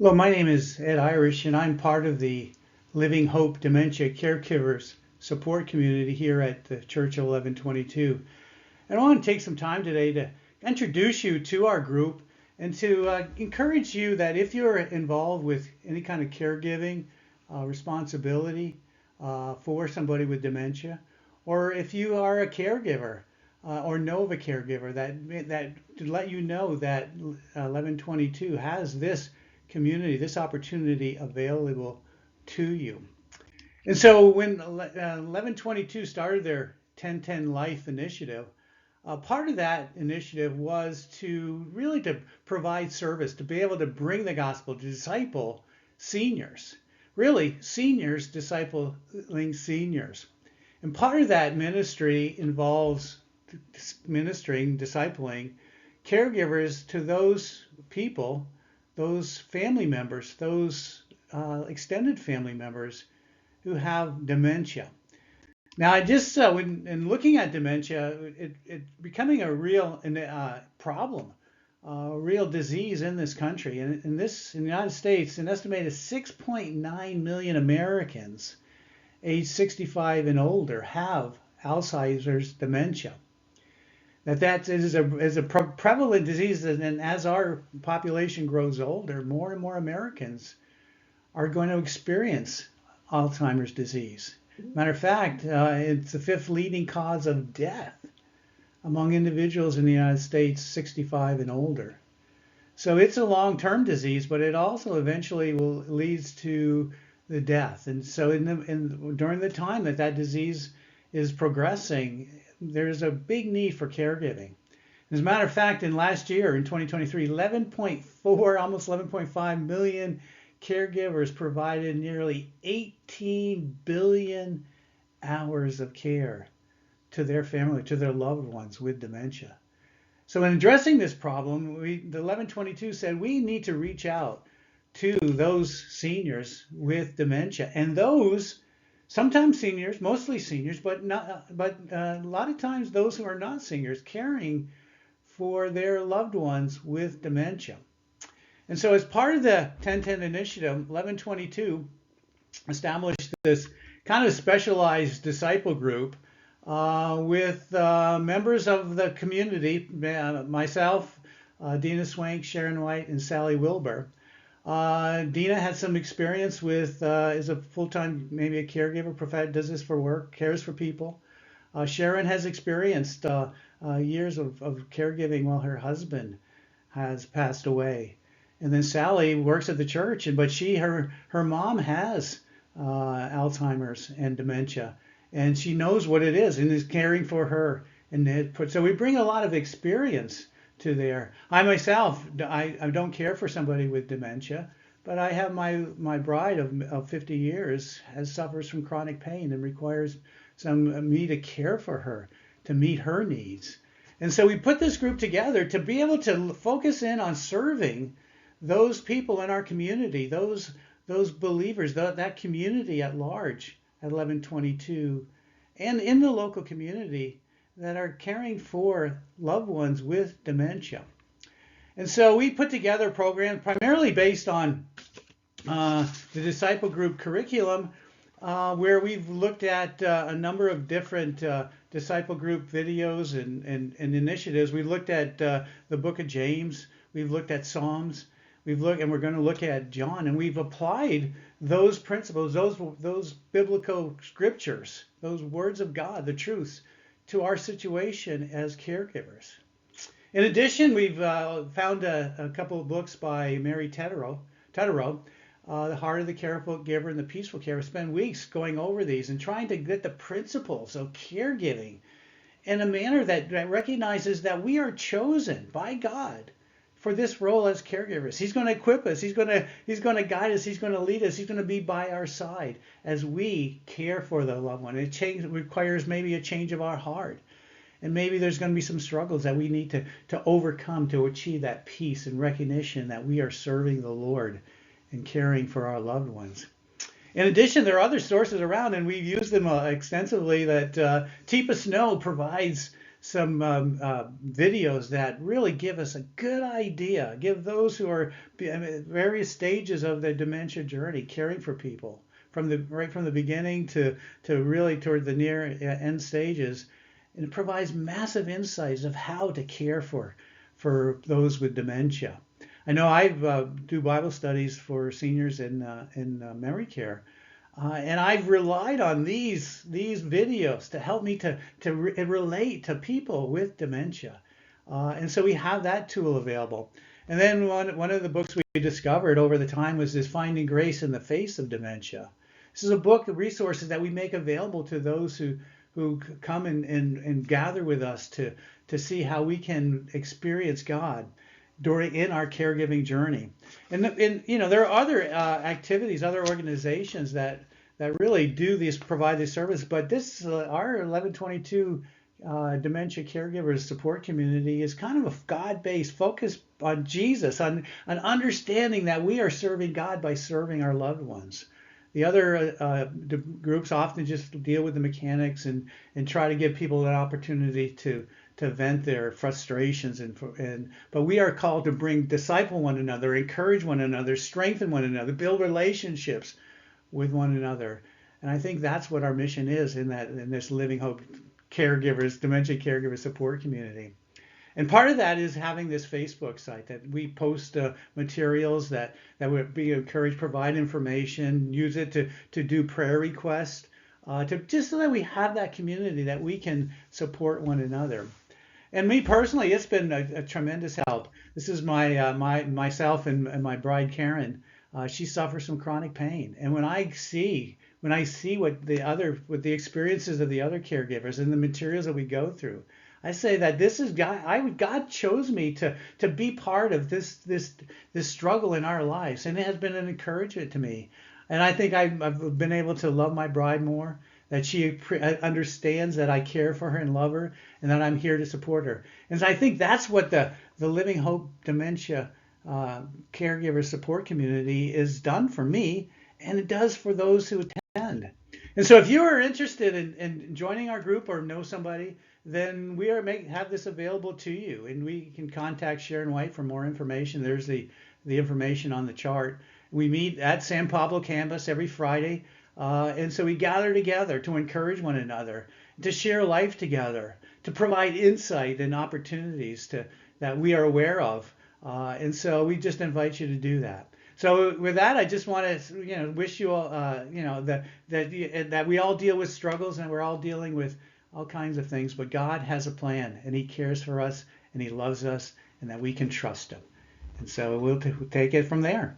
Hello, my name is Ed Irish, and I'm part of the Living Hope Dementia Caregivers support community here at the Church of 1122. And I want to take some time today to introduce you to our group and to encourage you that if you're involved with any kind of caregiving responsibility for somebody with dementia, or if you are a caregiver or know of a caregiver, that to let you know that 1122 has this community, this opportunity available to you. And so when 1122 started their 1010 Life initiative, part of that initiative was to really to provide service, to be able to bring the gospel, to disciple seniors, really seniors discipling seniors. And part of that ministry involves ministering, discipling caregivers to those people, those family members, those extended family members who have dementia. Now, I just, in looking at dementia, it becoming a real problem, a real disease in this country. And in the United States, an estimated 6.9 million Americans age 65 and older have Alzheimer's dementia. That is a prevalent disease, and as our population grows older, more and more Americans are going to experience Alzheimer's disease. Matter of fact, it's the fifth leading cause of death among individuals in the United States 65 and older. So it's a long-term disease, but it also eventually will leads to the death. And so during the time that disease is progressing, there's a big need for caregiving. As a matter of fact, in last year, in 2023, 11.4, almost 11.5 million caregivers provided nearly 18 billion hours of care to their family, to their loved ones with dementia. So in addressing this problem, the 1122 said we need to reach out to those seniors with dementia, and those sometimes seniors, mostly seniors, but a lot of times those who are not seniors, caring for their loved ones with dementia. And so as part of the 1010 initiative, 1122 established this kind of specialized disciple group with members of the community, myself, Dina Swank, Sharon White, and Sally Wilbur. Dina has some experience with, is a full-time, maybe a caregiver, does this for work, cares for people. Sharon has experienced years of caregiving while her husband has passed away. And then Sally works at the church, but her mom has Alzheimer's and dementia, and she knows what it is and is caring for her. So we bring a lot of experience to there. I myself, I don't care for somebody with dementia, but I have my bride of 50 years suffers from chronic pain and requires me to care for her, to meet her needs. And so we put this group together to be able to focus in on serving those people in our community, those believers, that community at large at 1122, and in the local community that are caring for loved ones with dementia. And so we put together a program primarily based on the disciple group curriculum, where we've looked at a number of different disciple group videos and initiatives. We've looked at the book of James, we've looked at Psalms, and we're going to look at John, and we've applied those principles, those biblical scriptures, those words of God, the truths, to our situation as caregivers. In addition, we've found a couple of books by Mary Tetterow, The Heart of the Caregiver and the Peaceful Carer. Spend weeks going over these and trying to get the principles of caregiving in a manner that recognizes that we are chosen by God for this role as caregivers. He's going to equip us. He's going to guide us. He's going to lead us. He's going to be by our side as we care for the loved one. It requires maybe a change of our heart. And maybe there's going to be some struggles that we need to overcome to achieve that peace and recognition that we are serving the Lord and caring for our loved ones. In addition, there are other sources around, and we've used them extensively, that Teepa Snow provides videos that really give us a good idea, give those who are at various stages of their dementia journey, caring for people from the right from the beginning to really toward the near end stages, and it provides massive insights of how to care for those with dementia. I know I do Bible studies for seniors in memory care, and I've relied on these videos to help me to relate to people with dementia. And so we have that tool available. And then one of the books we discovered over the time was this Finding Grace in the Face of Dementia. This is a book of resources that we make available to those who come and gather with us to see how we can experience God in our caregiving journey. And there are other activities, other organizations that really provide this service. But this our 1122 dementia caregivers support community is kind of a God-based focus on Jesus, on understanding that we are serving God by serving our loved ones. The other groups often just deal with the mechanics and try to give people an opportunity to vent their frustrations but we are called to disciple one another, encourage one another, strengthen one another, build relationships with one another. And I think that's what our mission is in this Living Hope dementia caregiver support community. And part of that is having this Facebook site that we post materials that would be encouraged, provide information, use it to do prayer requests, just so that we have that community that we can support one another. And me personally, it's been a tremendous help. This is myself and my bride Karen. She suffers from chronic pain, and when I see what the experiences of the other caregivers and the materials that we go through, I say that this is God chose me to be part of this struggle in our lives, and it has been an encouragement to me. And I think I've been able to love my bride more, that she understands that I care for her and love her, and that I'm here to support her. And so I think that's what the Living Hope Dementia caregiver support community is done for me, and it does for those who attend. And so if you are interested in joining our group or know somebody, then we have this available to you, and we can contact Sharon White for more information. There's the information on the chart. We meet at San Pablo campus every Friday. And so we gather together to encourage one another, to share life together, to provide insight and opportunities that we are aware of. And so we just invite you to do that. So with that, I just want to wish you all that we all deal with struggles, and we're all dealing with all kinds of things. But God has a plan, and He cares for us, and He loves us, and that we can trust Him. And so we'll take it from there.